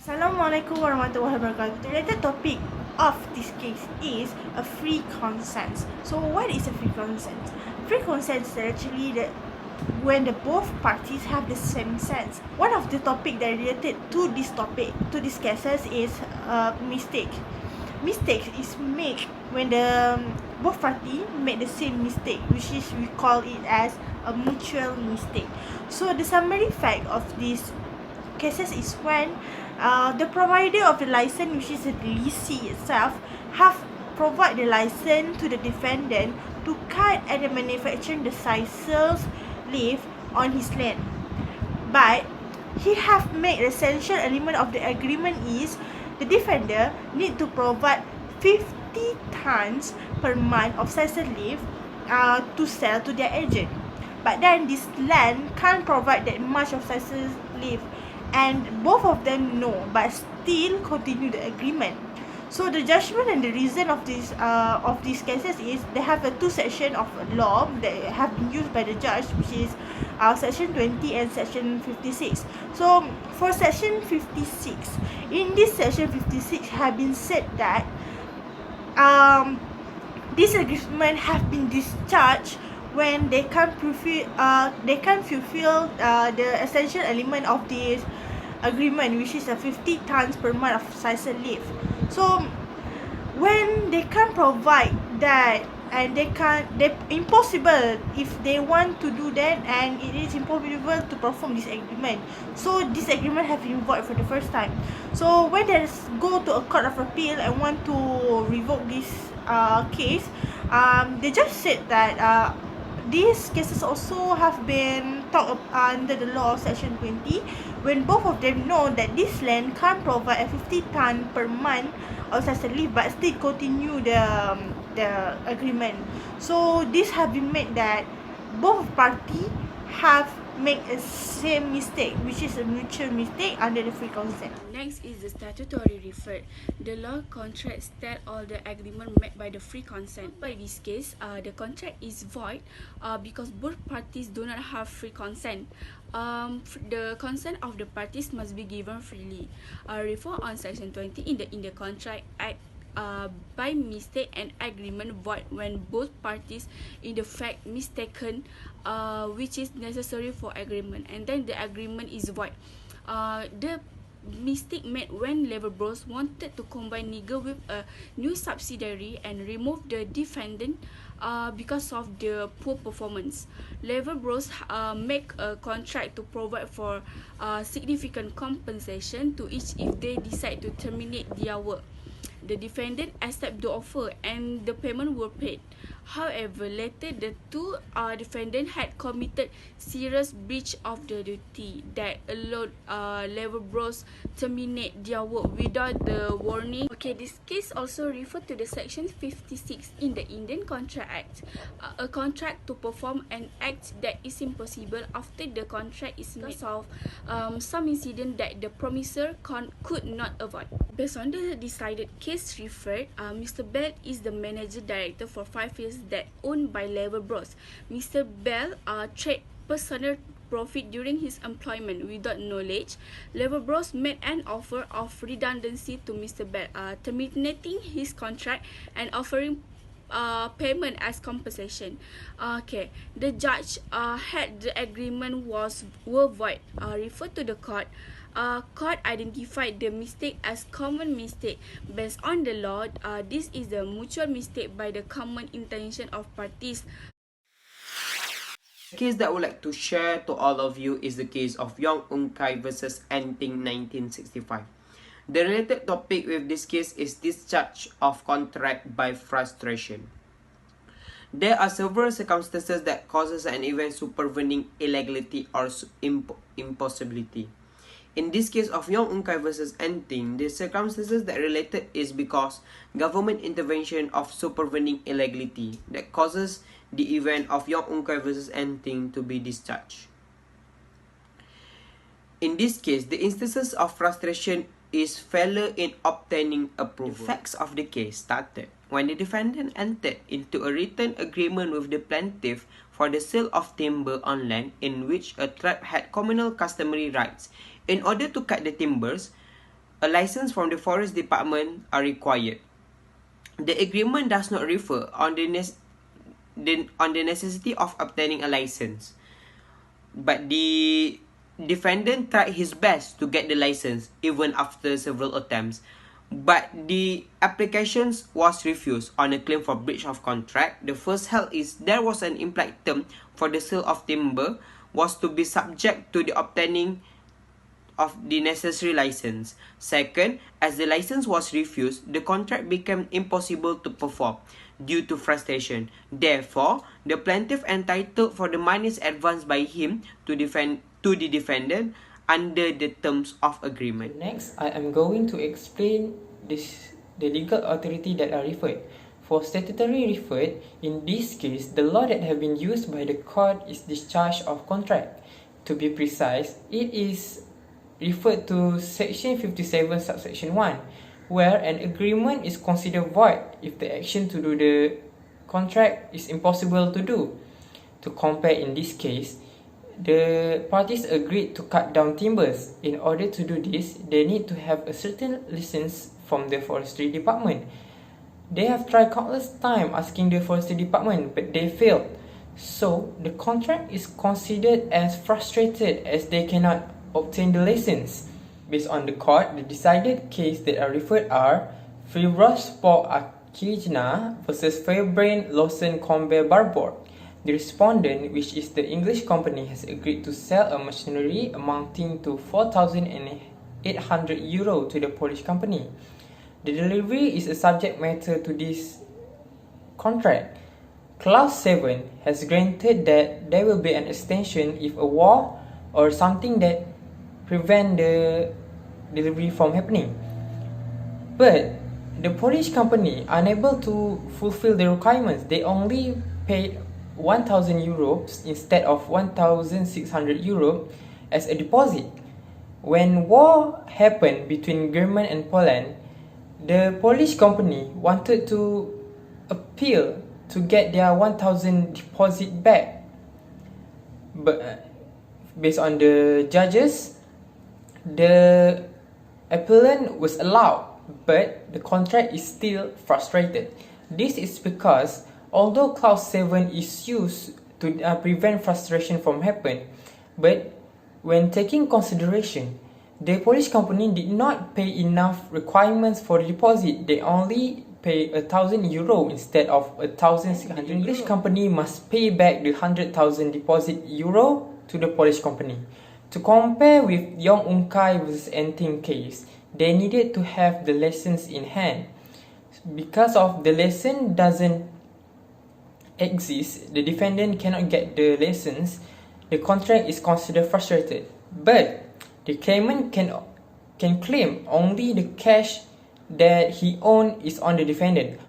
Assalamualaikum warahmatullahi wabarakatuh. The related topic of this case is a free consent. So what is a free consent? Free consent is actually when the both parties have the same sense. One of the topic that related to this topic, to these cases is mistake. Mistake is made when the both party make the same mistake, which is we call it as a mutual mistake. So the summary fact of this cases is when the provider of the license, which is the lessee itself, have provide the license to the defendant to cut and manufacture the sisal leaf on his land. But he have made essential element of the agreement is the defender need to provide 50 tons per month of sisal leaf to sell to their agent. But then this land can't provide that much of sisal leaf, and both of them know but still continue the agreement. So the judgment and the reason of these cases is they have a two section of law that have been used by the judge, which is section 20 and section 56. So for section 56, in this section 56 have been said that this agreement have been discharged when they can't fulfill the essential element of this agreement, which is a 50 tons per month of sisal leaf. So when they can't provide that, and they impossible if they want to do that, and it is impossible to perform this agreement, so this agreement have been void for the first time. So when they go to a court of appeal and want to revoke this case, they just said that these cases also have been talked under the law of section 20, when both of them know that this land can't provide a 50 ton per month of sisal leaf but still continue the agreement. So this have been made that both party have made a same mistake, which is a mutual mistake under the free consent. Next is the statutory referred. The law contract state all the agreement made by the free consent. By this case, the contract is void because both parties do not have free consent. The consent of the parties must be given freely. Refer on section 20 in the contract act. By mistake an agreement void when both parties in the fact mistaken which is necessary for agreement, and then the agreement is void. The mistake made when Lever Bros wanted to combine Nigger with a new subsidiary and remove the defendant because of the poor performance. Lever Bros make a contract to provide for significant compensation to each if they decide to terminate their work. The defendant accepted the offer and the payment were paid. However, later the two defendants had committed serious breach of the duty that allowed Lever Bros terminate their work without the warning. Okay, this case also referred to the section 56 in the Indian Contract Act. A contract to perform an act that is impossible after the contract is made because of some incident that the promisor could not avoid. Based on the decided case referred, Mr. Bell is the manager director for 5 years that owned by Lever Bros. Mr. Bell trade personal profit during his employment without knowledge. Lever Bros made an offer of redundancy to Mr. Bell, terminating his contract and offering payment as compensation. Okay, the judge had the agreement were void. Referred to the court. Court identified the mistake as common mistake. Based on the law, this is the mutual mistake by the common intention of parties. The case that I would like to share to all of you is the case of Yong versus Enting 1965. The related topic with this case is discharge of contract by frustration. There are several circumstances that causes an event supervening illegality or impossibility. In this case of Yong versus Enting, the circumstances that related is because government intervention of supervening illegality that causes the event of Yong versus Enting to be discharged. In this case, the instances of frustration is failure in obtaining approval. The facts of the case started when the defendant entered into a written agreement with the plaintiff for the sale of timber on land in which a tribe had communal customary rights. In order to cut the timbers, a license from the forest department are required. The agreement does not refer on the necessity of obtaining a license, but the defendant tried his best to get the license even after several attempts, but the applications was refused on a claim for breach of contract. The first held is there was an implied term for the sale of timber was to be subject to the obtaining of the necessary license. Second, as the license was refused, the contract became impossible to perform due to frustration. Therefore, the plaintiff entitled for the monies advanced by him to the defendant under the terms of agreement. Next, I am going to explain the legal authority that are referred. For statutory referred, in this case, the law that have been used by the court is discharge of contract. To be precise, it is referred to Section 57 subsection 1, where an agreement is considered void if the action to do the contract is impossible to do. To compare in this case, the parties agreed to cut down timbers. In order to do this, they need to have a certain license from the forestry department. They have tried countless times asking the forestry department, but they failed. So, the contract is considered as frustrated as they cannot obtain the license. Based on the court, the decided case that are referred are Frivosport Ochsner versus Fairbrain Lawson Combe Barbour. The respondent, which is the English company, has agreed to sell a machinery amounting to €4,800 to the Polish company. The delivery is a subject matter to this contract. Clause 7 has granted that there will be an extension if a war or something that prevent the delivery from happening. But the Polish company unable to fulfill the requirements. They only paid €1,000 instead of €1,600 as a deposit. When war happened between Germany and Poland, the Polish company wanted to appeal to get their 1,000 deposit back. But based on the judges, the appellant was allowed, but the contract is still frustrated. This is because although clause 7 is used to prevent frustration from happening, but when taking consideration, the Polish company did not pay enough requirements for the deposit. They only pay €1,000 instead of 1,600. The English company must pay back the 100,000 deposit euro to the Polish company. To compare with Yong vs Enting case, they needed to have the license in hand. Because of the license doesn't exist, the defendant cannot get the license, the contract is considered frustrated. But the claimant can claim only the cash that he owned is on the defendant.